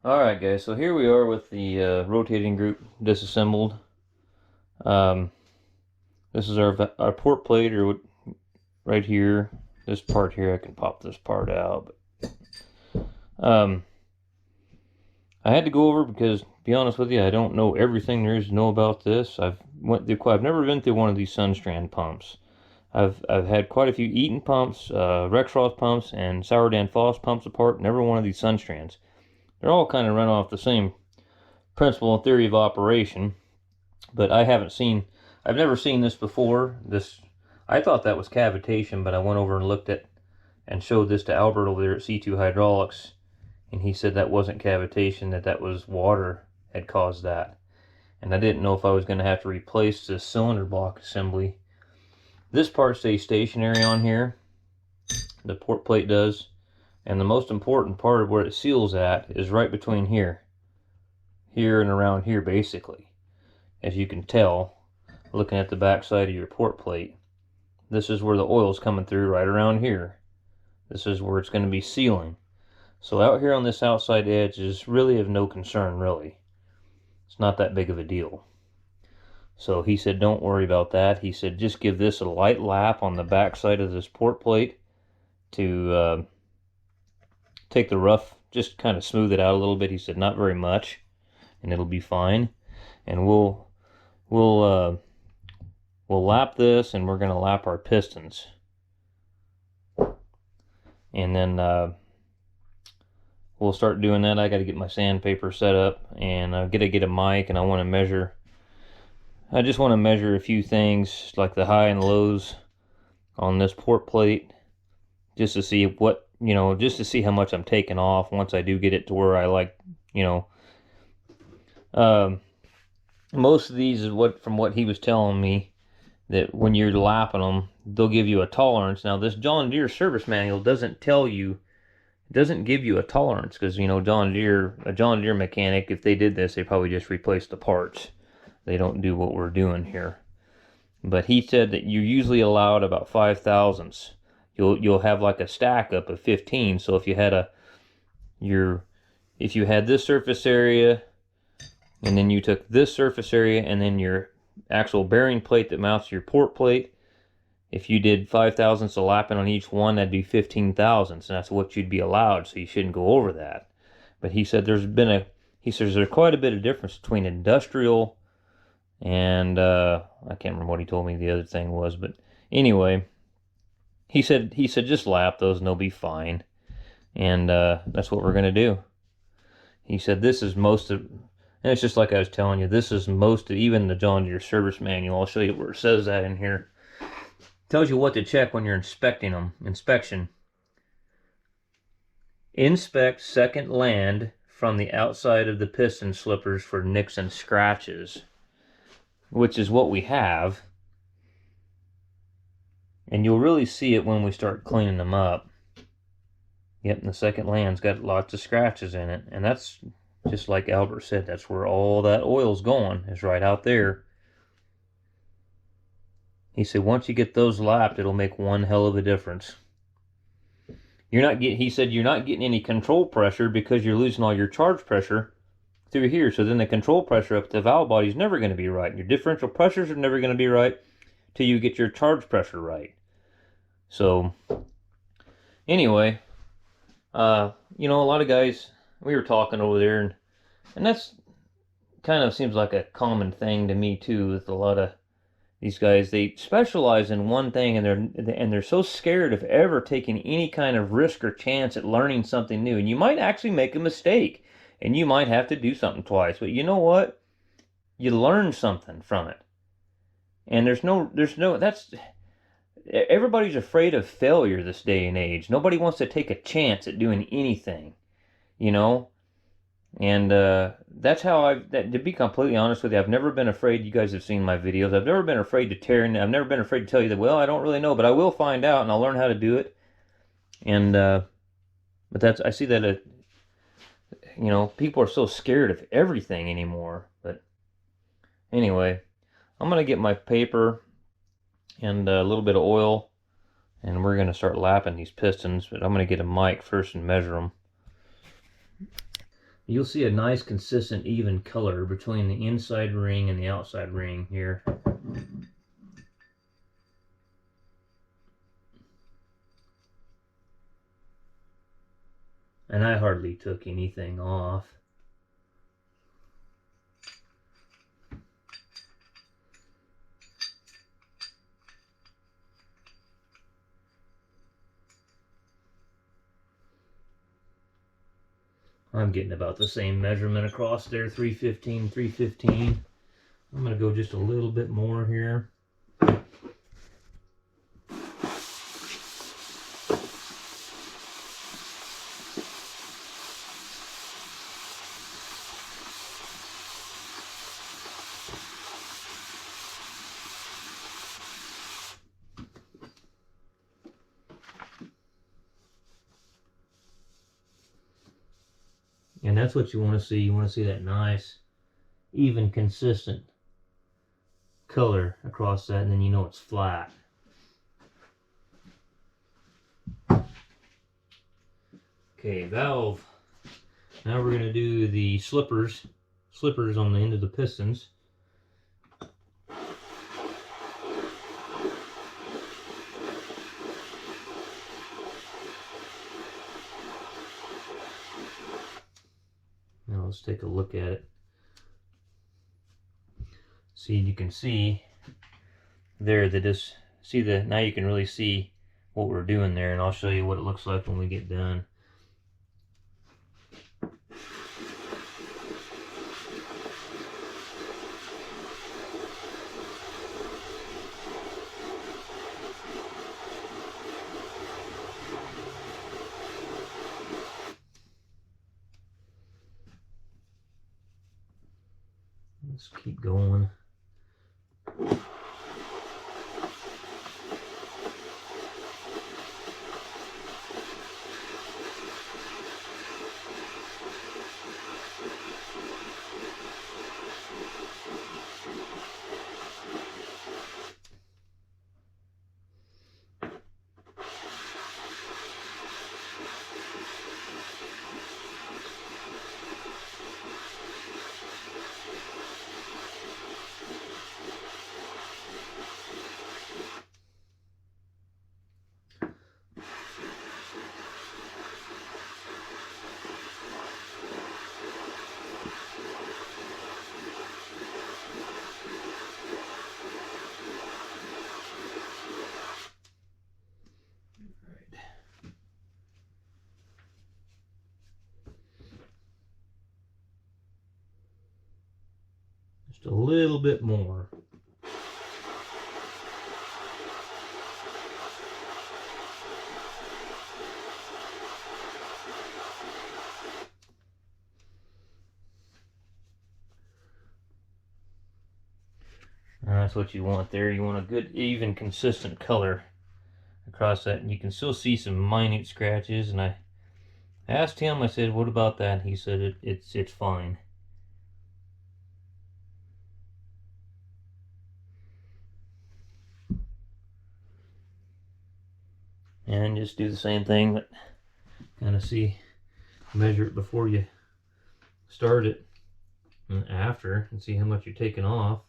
Alright guys, so here we are with the rotating group disassembled. Um, this is our port plate, or right here. This part here, I can pop this part out. But, I had to go over because, to be honest with you, I don't know everything there is to know about this. I've never been through one of these Sunstrand pumps. I've had quite a few Eaton pumps, Rexroth pumps, and Sourdan Foss pumps apart. Never one of these Sunstrands. They're all kind of run off the same principle and theory of operation, but I've never seen this before. I thought that was cavitation, but I went over and looked at and showed this to Albert over there at C2 Hydraulics, and he said that wasn't cavitation, that was water had caused that. And I didn't know if I was going to have to replace the cylinder block assembly. This part stays stationary on here, the port plate does, and the most important part of where it seals at is right between here and around here, basically. As you can tell, looking at the back side of your port plate, this is where the oil's coming through, right around here. This is where it's going to be sealing. So out here on this outside edge is really of no concern, really. It's not that big of a deal. So he said, don't worry about that. He said, just give this a light lap on the back side of this port plate to take the rough, just kind of smooth it out a little bit. He said, not very much, and it'll be fine. And we'll lap this, and we're going to lap our pistons. And then we'll start doing that. I got to get my sandpaper set up, and I got to get a mic, and I just want to measure a few things, like the high and lows on this port plate, just to see just to see how much I'm taking off once I do get it to where I like, most of these is from what he was telling me, that when you're lapping them, they'll give you a tolerance. Now, this John Deere service manual doesn't give you a tolerance, because, a John Deere mechanic, if they did this, they probably just replace the parts. They don't do what we're doing here. But he said that you're usually allowed about 5/1000ths. You'll have like a stack up of 15. So if you had this surface area, and then you took this surface area, and then your actual bearing plate that mounts your port plate, if you did 5/1000ths of lapping on each one, that'd be 15/1000ths, and that's what you'd be allowed, so you shouldn't go over that. But he said there's quite a bit of difference between industrial and I can't remember what he told me the other thing was, but anyway, he said just lap those and they'll be fine. And that's what we're going to do. He said this is most of, and it's just like I was telling you, this is most of, even the John Deere service manual. I'll show you where it says that in here. It tells you what to check when you're inspecting them. Inspection. Inspect second land from the outside of the piston slippers for nicks and scratches, which is what we have. And you'll really see it when we start cleaning them up. Yep, and the second land's got lots of scratches in it. And that's just like Albert said, that's where all that oil's going, is right out there. He said once you get those lapped, it'll make one hell of a difference. He said you're not getting any control pressure because you're losing all your charge pressure through here. So then the control pressure up the valve body is never going to be right. Your differential pressures are never going to be right till you get your charge pressure right. So anyway, a lot of guys, we were talking over there, and that's kind of seems like a common thing to me too, with a lot of these guys. They specialize in one thing, and they're so scared of ever taking any kind of risk or chance at learning something new. And you might actually make a mistake, and you might have to do something twice, but you know what? You learn something from it. And everybody's afraid of failure this day and age. Nobody wants to take a chance at doing anything, and that's how to be completely honest with you, I've never been afraid. You guys have seen my videos. I've never been afraid to I've never been afraid to tell you that, well, I don't really know, but I will find out, and I'll learn how to do it. And but I see that people are so scared of everything anymore. But anyway, I'm gonna get my paper and a little bit of oil, and we're gonna start lapping these pistons. But I'm gonna get a mic first and measure them. You'll see a nice, consistent, even color between the inside ring and the outside ring here. And I hardly took anything off. I'm getting about the same measurement across there, 315, 315. I'm going to go just a little bit more here. And that's what you want to see. You want to see that nice, even, consistent color across that, and then you know it's flat. Okay, valve. Now we're going to do the slippers on the end of the pistons. Now let's take a look at it. See, you can see there that this, now you can really see what we're doing there, and I'll show you what it looks like when we get done. Let's keep going. Just a little bit more. That's what you want there. You want a good, even, consistent color across that. And you can still see some minute scratches. And I asked him, I said, what about that? He said it's fine. And just do the same thing, but kind of see, measure it before you start it and after, and see how much you're taking off.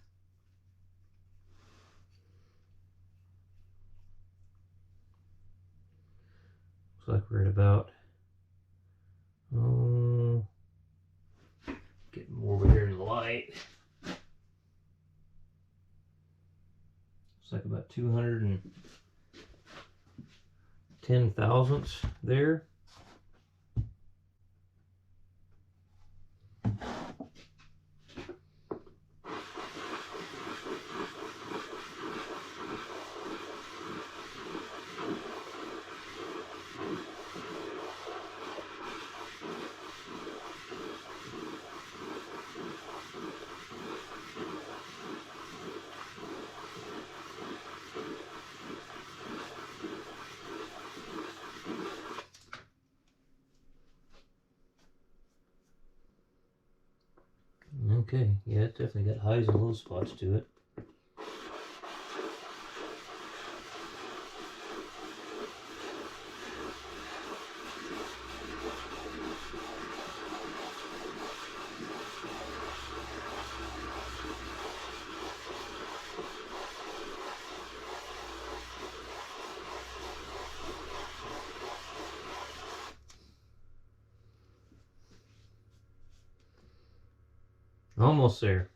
Looks like we're at about, getting more over here in the light. Looks like about 210 thousandths there. Okay, yeah, it's definitely got highs and low spots to it. Almost there.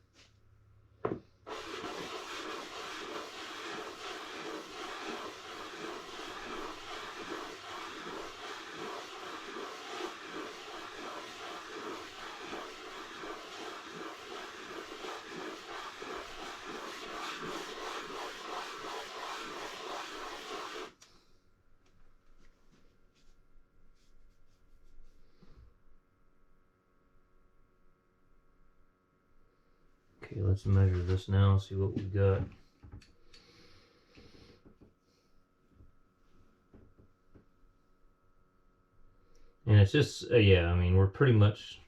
Okay, let's measure this now and see what we got. And it's just, yeah, I mean, we're pretty much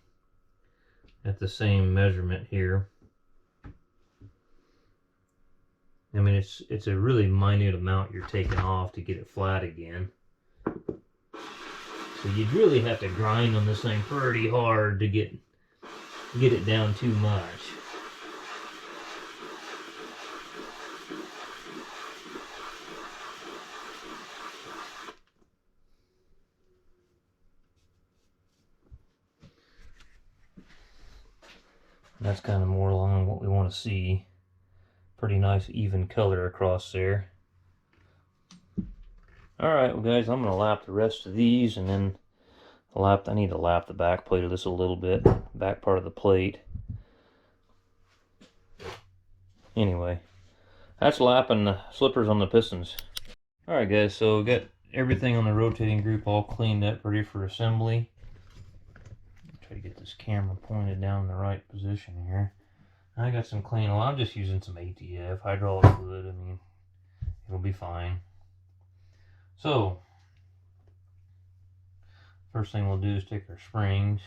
at the same measurement here. I mean, it's a really minute amount you're taking off to get it flat again. So you'd really have to grind on this thing pretty hard to get it down too much. That's kind of more along what we want to see. Pretty nice even color across there. Alright, well guys, I'm going to lap the rest of these, and then I need to lap the back plate of this a little bit, back part of the plate. Anyway, that's lapping the slippers on the pistons. Alright guys, so we got everything on the rotating group all cleaned up, ready for assembly. Try to get this camera pointed down in the right position here. I got some clean oil. I'm just using some ATF, hydraulic fluid. I mean, it'll be fine. So, first thing we'll do is take our springs,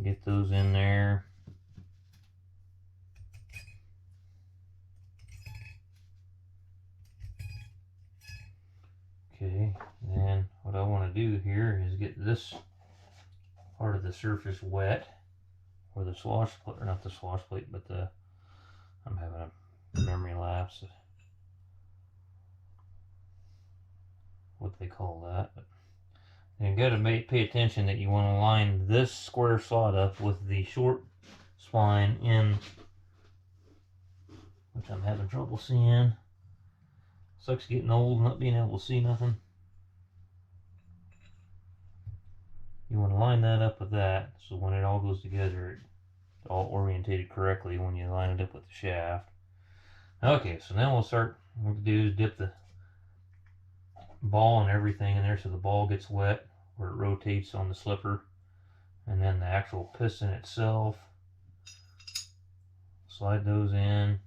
get those in there. Okay, then what I want to do here is get this part of the surface wet, or the swash plate, or not the swash plate, but I'm having a memory lapse. What they call that. But you got to pay attention that you want to line this square slot up with the short spline in, which I'm having trouble seeing. Sucks getting old, not being able to see nothing. You want to line that up with that, so when it all goes together, it's all orientated correctly when you line it up with the shaft. Okay, so then we'll start. What we'll do is dip the ball and everything in there so the ball gets wet where it rotates on the slipper, and then the actual piston itself. Slide those in.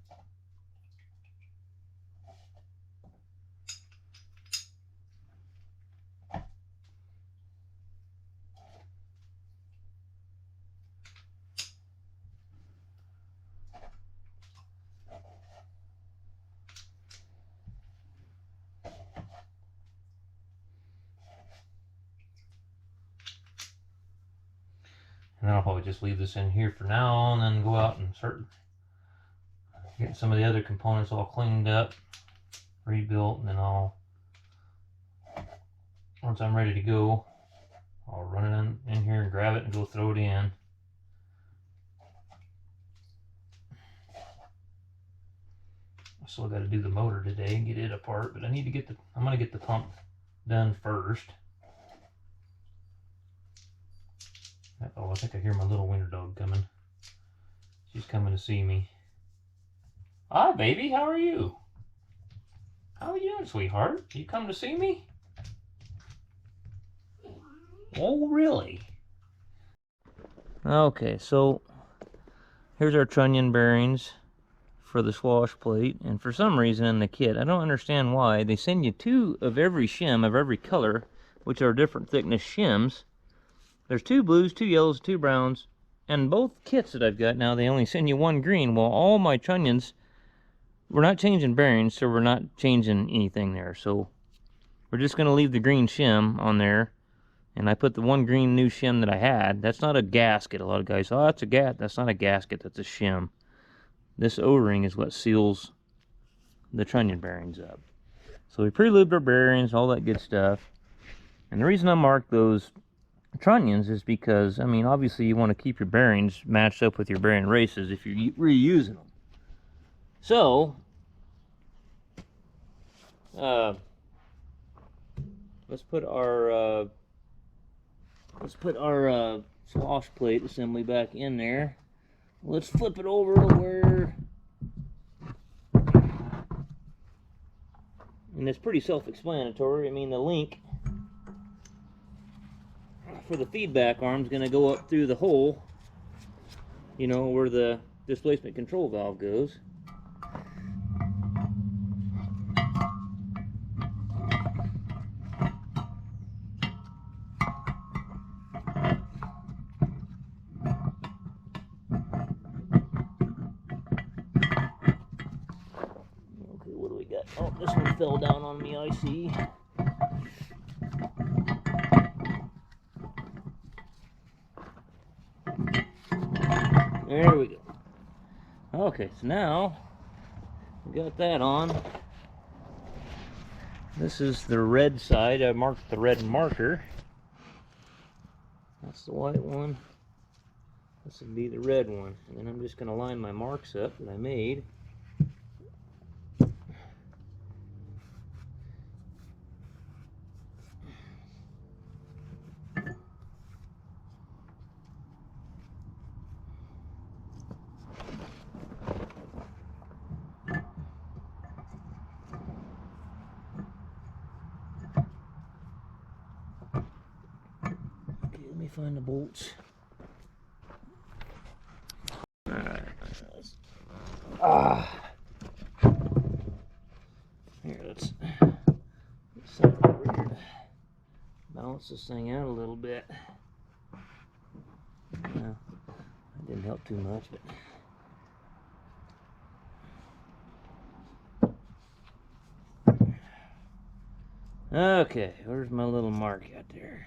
And then I'll probably just leave this in here for now, and then go out and start getting some of the other components all cleaned up, rebuilt, and then once I'm ready to go, I'll run it in here and grab it and go throw it in. I still got to do the motor today and get it apart, but I need to I'm going to get the pump done first. Oh, I think I hear my little winter dog coming. She's coming to see me. Hi, baby. How are you? How are you doing, sweetheart? You come to see me? Oh, really? Okay, so here's our trunnion bearings for the swash plate. And for some reason in the kit, I don't understand why, they send you 2 of every shim of every color, which are different thickness shims. There's 2 blues, 2 yellows, 2 browns, and both kits that I've got now, they only send you 1 green. Well, all my trunnions, we're not changing bearings, so we're not changing anything there. So we're just going to leave the green shim on there. And I put the 1 green new shim that I had. That's not a gasket. A lot of guys, oh, that's a gasket. That's not a gasket, that's a shim. This O-ring is what seals the trunnion bearings up. So we pre-lubed our bearings, all that good stuff. And the reason I marked those trunnions is because, I mean, obviously you want to keep your bearings matched up with your bearing races if you're reusing them. So, let's put our slosh plate assembly back in there. Let's flip it over to where, and it's pretty self-explanatory. I mean, the link for the feedback arm is going to go up through the hole, you know, where the displacement control valve goes. Okay, what do we got? Oh, this one fell down on me, I see. There we go. Okay, so now we got that on. This is the red side. I marked the red marker. That's the white one. This would be the red one. And then I'm just going to line my marks up that I made. Find the bolts. Alright. Here, let's balance this thing out a little bit. Well, that didn't help too much, but okay, where's my little mark out there?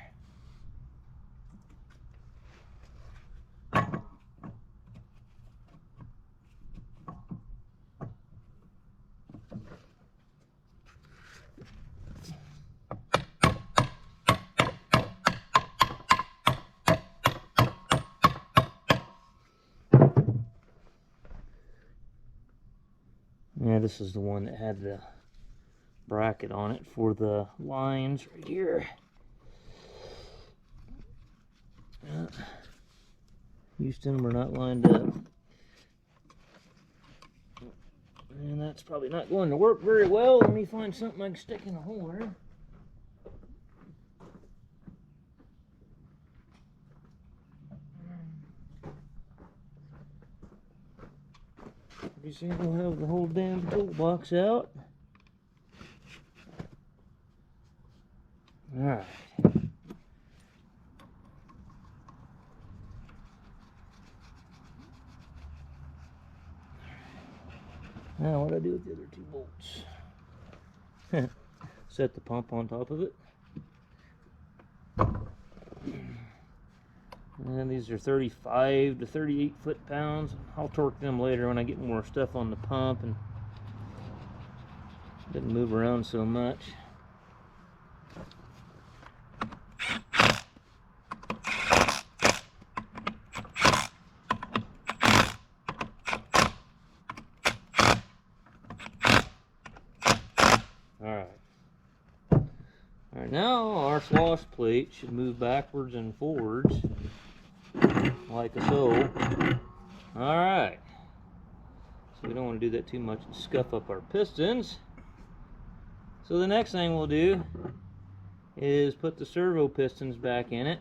Yeah, this is the one that had the bracket on it for the lines right here. Houston, we're not lined up. And that's probably not going to work very well. Let me find something I can stick in a hole there. You see, we'll have the whole damn toolbox out. Alright. Now, what do I do with the other two bolts? Set the pump on top of it. And these are 35 to 38 foot-pounds. I'll torque them later when I get more stuff on the pump and doesn't move around so much. Alright, now our slosh plate should move backwards and forwards like so. Alright, so we don't want to do that too much and scuff up our pistons. So the next thing we'll do is put the servo pistons back in it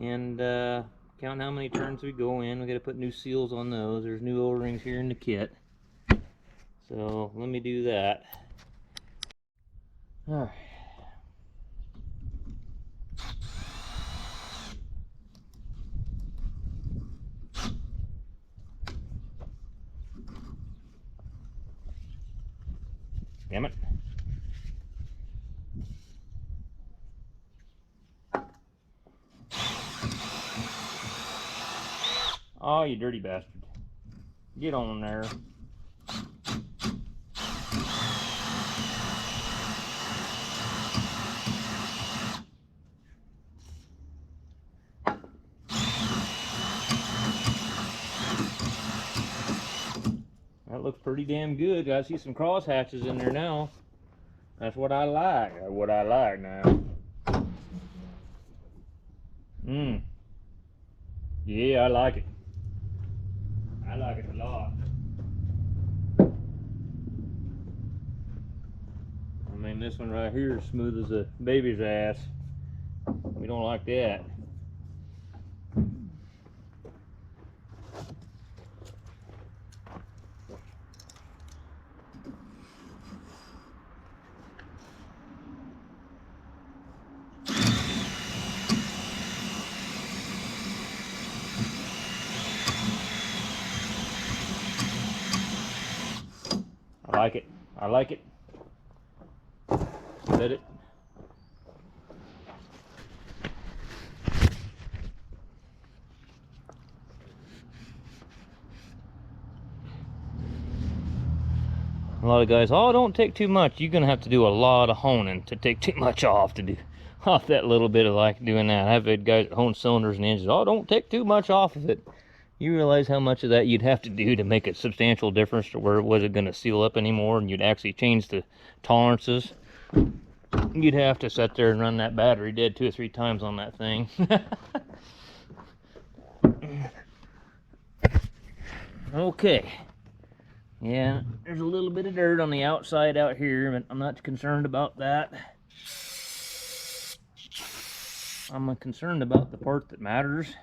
and count how many turns we go in. We got to put new seals on those. There's new O-rings here in the kit, so let me do that. All right. Damn it. Oh, you dirty bastard. Get on there. That looks pretty damn good. I see some cross hatches in there now. That's what I like. That's what I like now. Yeah, I like it. I like it a lot. I mean, this one right here is smooth as a baby's ass. We don't like that. I like it. I like it. Let it. A lot of guys, oh, don't take too much. You're gonna have to do a lot of honing to take too much off to do off that little bit of like doing that. I've had guys that hone cylinders and engines. Oh, don't take too much off of it. You realize how much of that you'd have to do to make a substantial difference to where it wasn't going to seal up anymore, and you'd actually change the tolerances. You'd have to sit there and run that battery dead 2 or 3 times on that thing. Okay. Yeah, there's a little bit of dirt on the outside out here, but I'm not concerned about that. I'm concerned about the part that matters.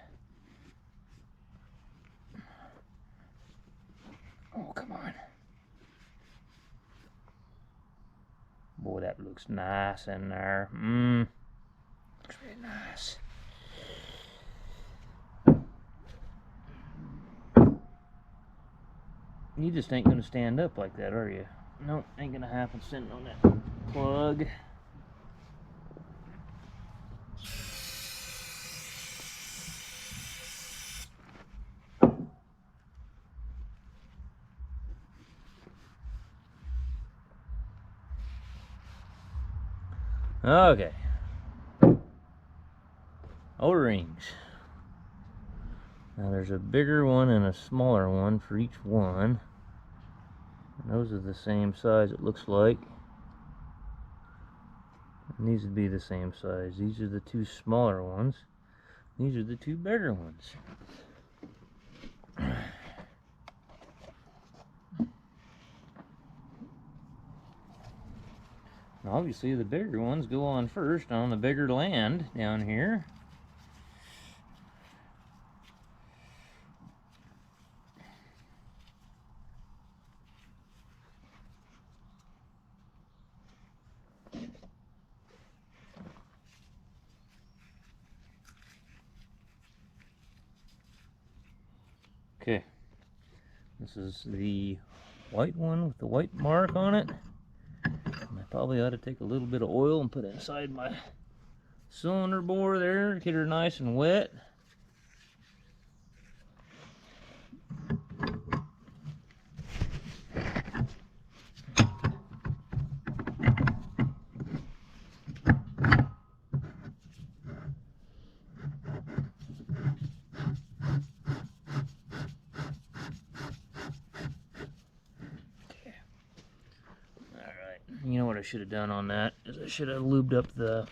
Oh, come on. Boy, that looks nice in there. Looks really nice. You just ain't gonna stand up like that, are you? Nope, ain't gonna happen sitting on that plug. Okay. O-rings. Now there's a bigger one and a smaller one for each one. And those are the same size, it looks like. And these would be the same size. These are the 2 smaller ones. These are the 2 bigger ones. Obviously the bigger ones go on first on the bigger land down here. Okay, this is the white one with the white mark on it. I probably ought to take a little bit of oil and put it inside my cylinder bore there, get her nice and wet. You know what I should have done on that is I should have lubed up the,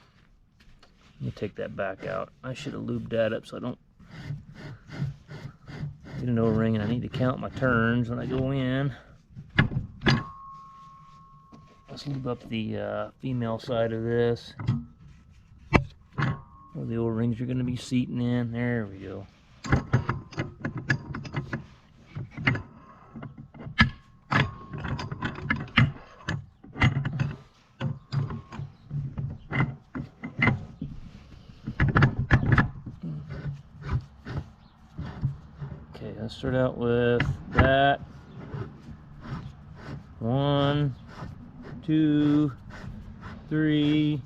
let me take that back out. I should have lubed that up so I don't get an O-ring, and I need to count my turns when I go in. Let's lube up the female side of this, where the O-rings are going to be seating in. There we go. Let's start out with that. 1, 2, 3,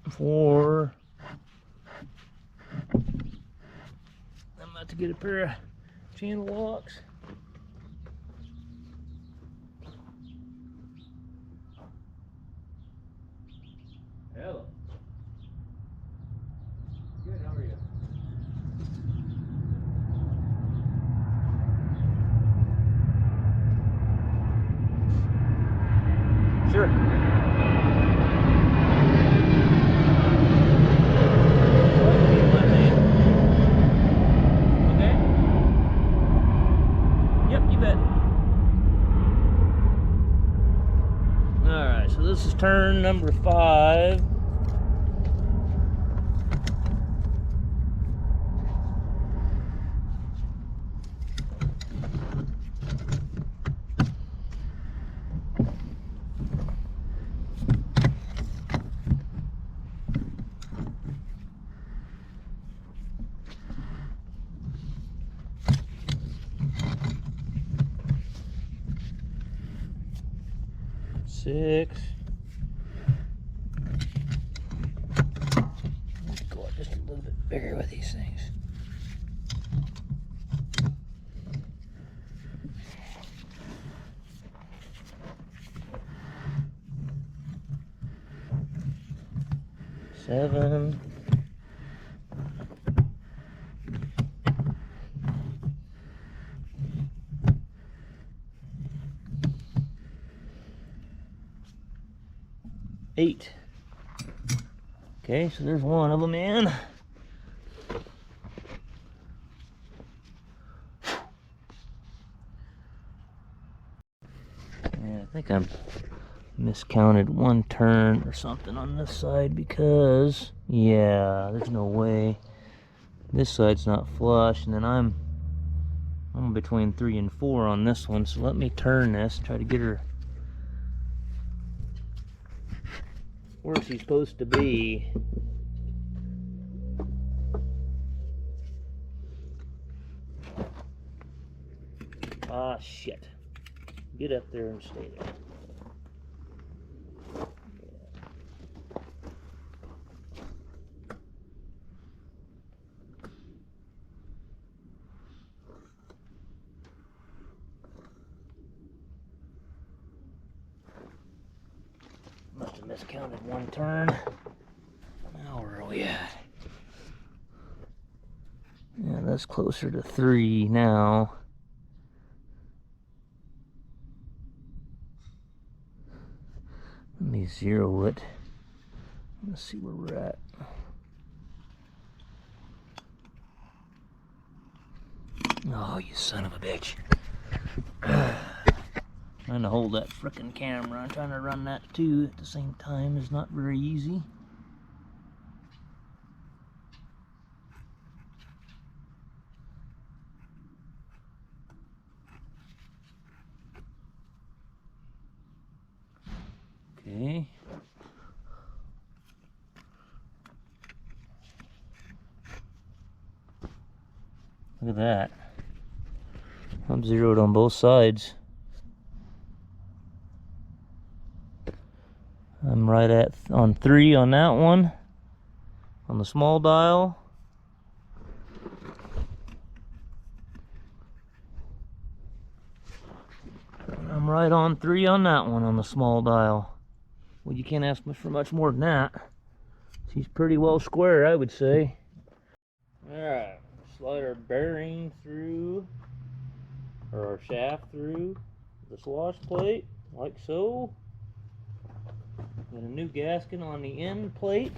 4. I'm about to get a pair of channel locks. Hello. Good, how are you? pressure. Okay? Yep, you bet. Alright, so this is turn number 5. Six. Let's go out just a little bit bigger with these things. Seven. Eight. Okay, so there's one of them in. Yeah, I think I'm miscounted one turn or something on this side because, yeah, there's no way. This side's not flush, and then I'm between 3 and 4 on this one, so let me turn this, try to get her where she's supposed to be. Ah, shit. Get up there and stay there. Must have miscounted one turn. Now where are we at? Yeah, that's closer to 3 now. Let me zero it. Let's see where we're at. Oh, you son of a bitch. Trying to hold that frickin' camera and trying to run that too at the same time is not very easy. Okay. Look at that. I'm zeroed on both sides. I'm right at on 3 on that one, on the small dial. I'm right on 3 on that one on the small dial. Well, you can't ask for much more than that. She's pretty well square, I would say. Alright, slide our bearing through, or our shaft through the slosh plate, like so. Got a new gasket on the end plate.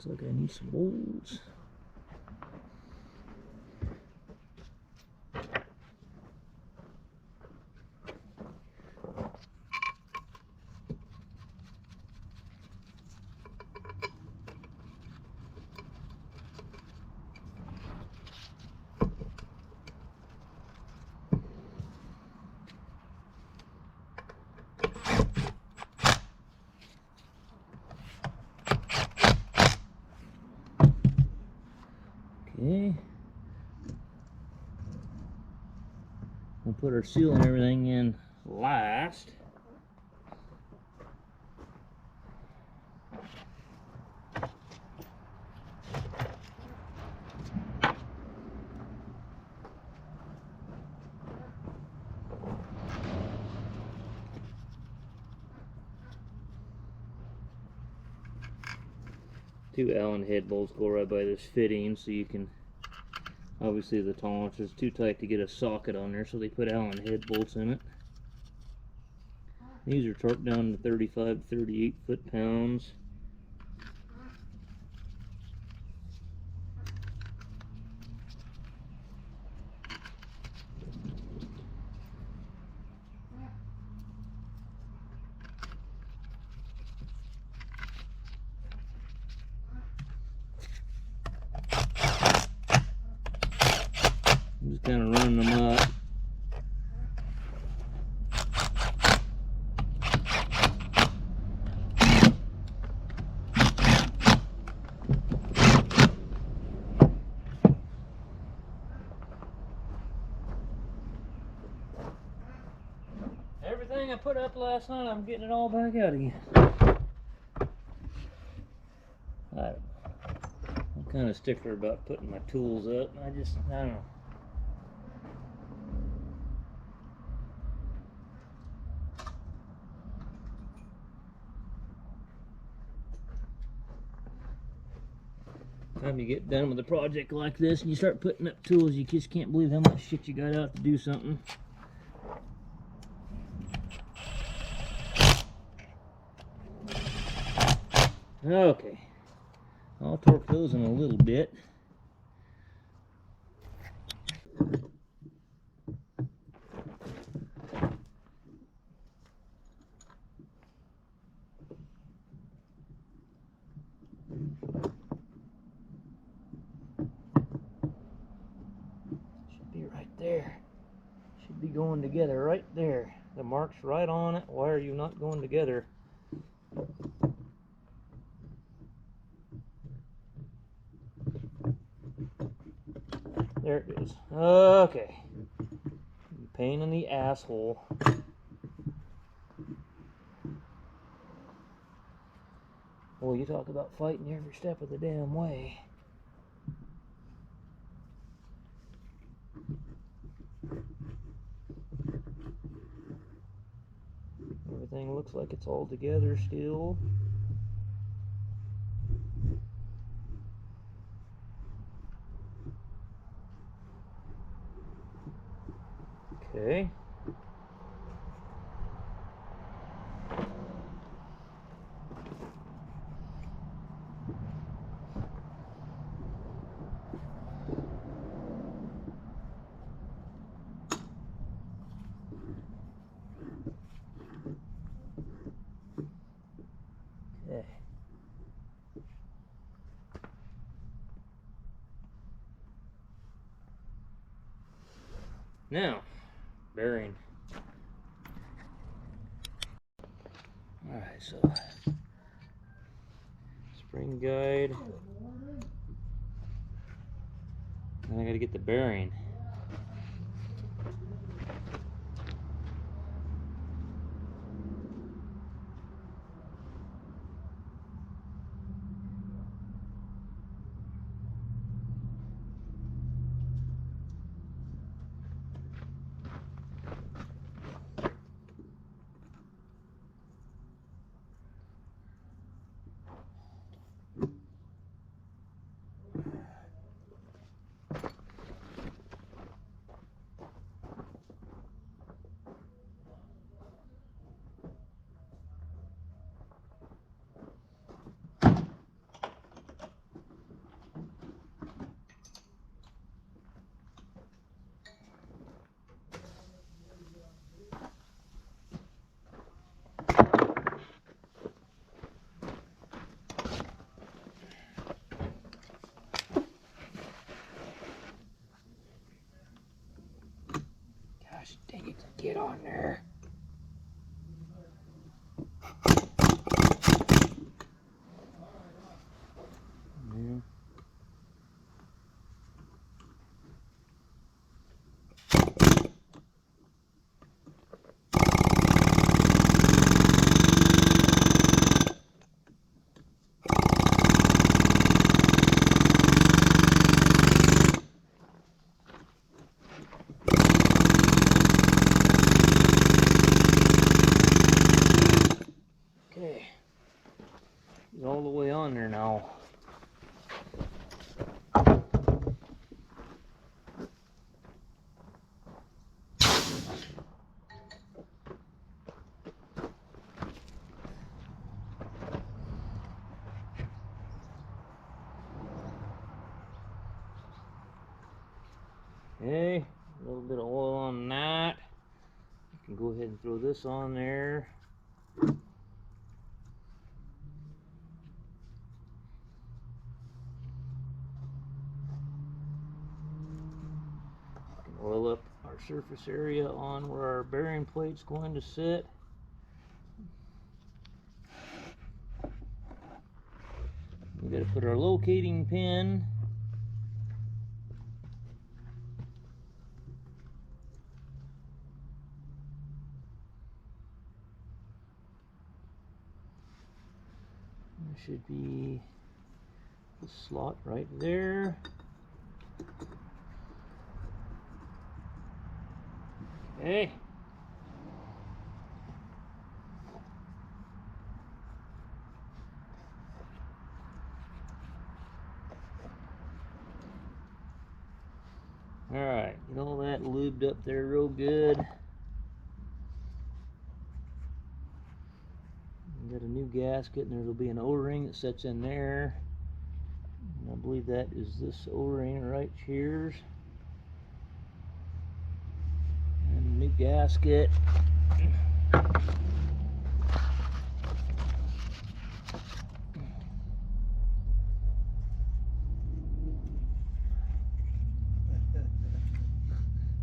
Looks like I need some bolts. We'll put our seal and everything in last. Two Allen head bolts go right by this fitting, so you can, obviously the tolerance is too tight to get a socket on there, so they put Allen head bolts in it. These are torqued down to 35 to 38 foot-pounds. Just kind of running them up. Everything I put up last night, I'm getting it all back out again. I'm kind of stickler about putting my tools up. I don't know. Time you get done with a project like this and you start putting up tools, you just can't believe how much shit you got out to do something. Okay, I'll torque those in a little bit. Should be right there. Should be going together right there. The mark's right on it. Why are you not going together? There it is. Okay. Pain in the asshole. Well, you talk about fighting every step of the damn way. Everything looks like it's all together still. Okay. Okay. Now, bearing. Alright, so spring guide. And I gotta get the bearing. Gosh dang it, get on there. Yeah. Okay, a little bit of oil on that. You can go ahead and throw this on there. Oil up our surface area on where our bearing plate's going to sit. We got to put our locating pin. There should be a slot right there. Okay. Alright, get all that lubed up there real good. Got a new gasket, and there'll be an O-ring that sits in there. And I believe that is this O-ring right here. And a new gasket.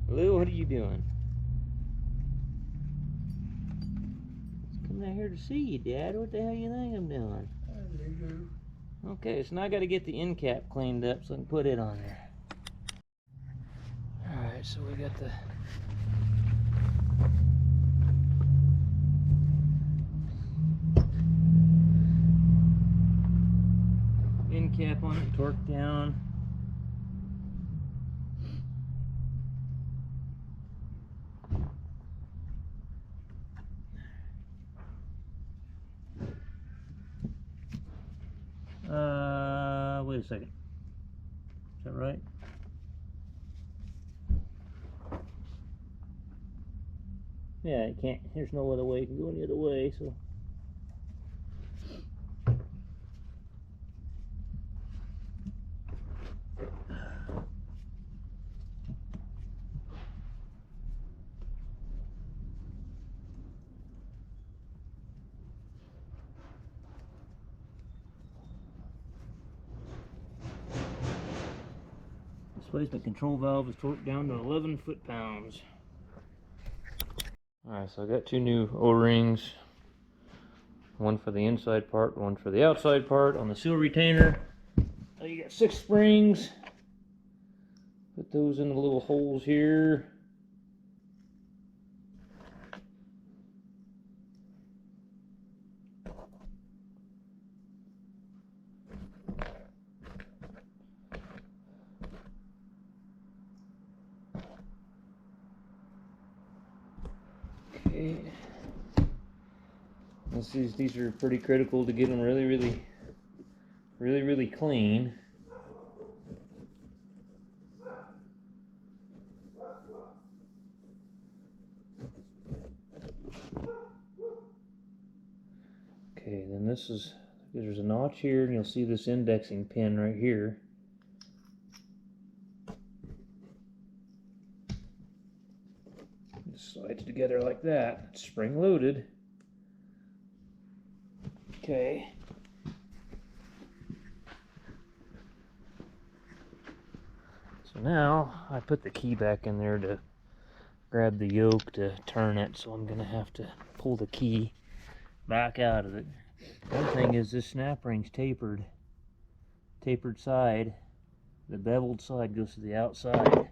Lou, what are you doing? I'm not here to see you, Dad. What the hell you think I'm doing? Okay, so now I got to get the end cap cleaned up so I can put it on there. Alright, so we got the end cap on it, torqued down. Wait a second. Is that right? Yeah, it can't. There's no other way it can go any other way, so. Displacement control valve is torqued down to 11 foot-pounds. Alright, so I got two new O-rings. One for the inside part, one for the outside part on the seal retainer. You got 6 springs. Put those in the little holes here. Okay. These are pretty critical to get them really clean. Okay, then there's a notch here, and you'll see this indexing pin right here. It slides together like that. It's spring loaded. Okay. So now I put the key back in there to grab the yoke to turn it, so I'm going to have to pull the key back out of it. The other thing is this snap ring's tapered side. The beveled side goes to the outside.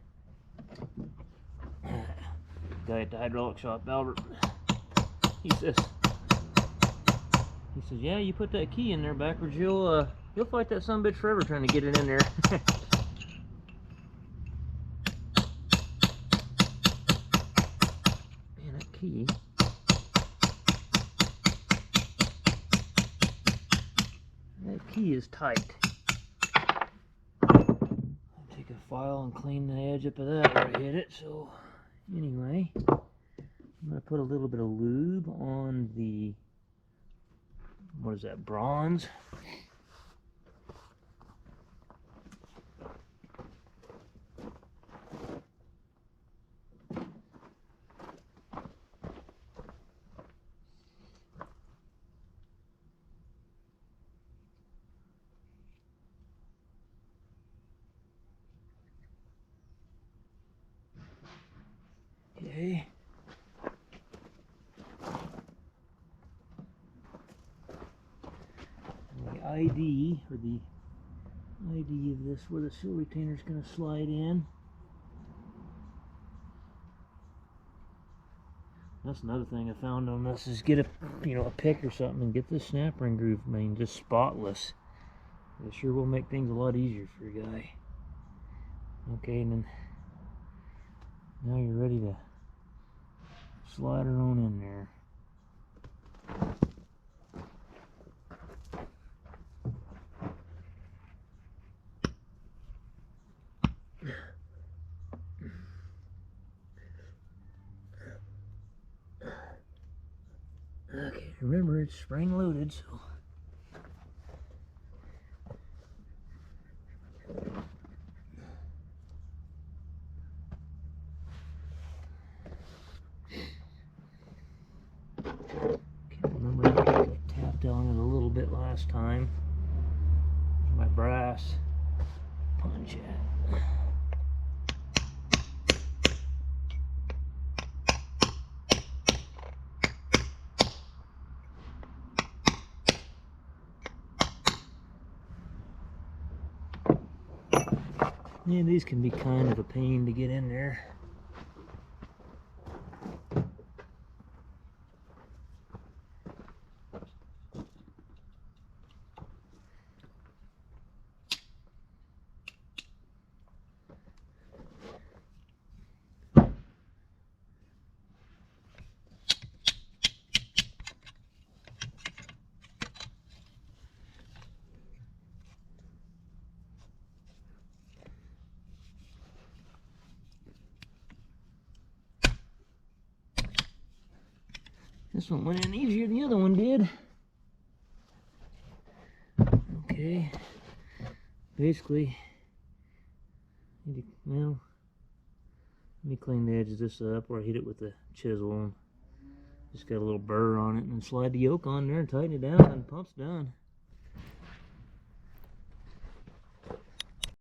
Guy at the hydraulic shop, Albert, he says, yeah, you put that key in there backwards, you'll fight that son of a bitch forever trying to get it in there. Man, that key. That key is tight. I'll take a file and clean the edge up of that where I hit it. So, anyway, I'm going to put a little bit of lube on the, what is that, bronze. Okay. And the ID, or the ID of this, where the seal retainer is going to slide in. That's another thing I found on this is get a, a pick or something and get this snap ring groove, just spotless. It sure will make things a lot easier for a guy. Okay, and then now you're ready to slide her on in there. Okay, remember it's spring loaded, so can't remember if I tapped on it a little bit last time. Where's my brass punch at? Yeah, these can be kind of a pain to get in there. This one went in easier than the other one did. Okay, basically, well, let me clean the edge of this up where I hit it with the chisel. Just got a little burr on it, and then slide the yoke on there and tighten it down, and the pump's done.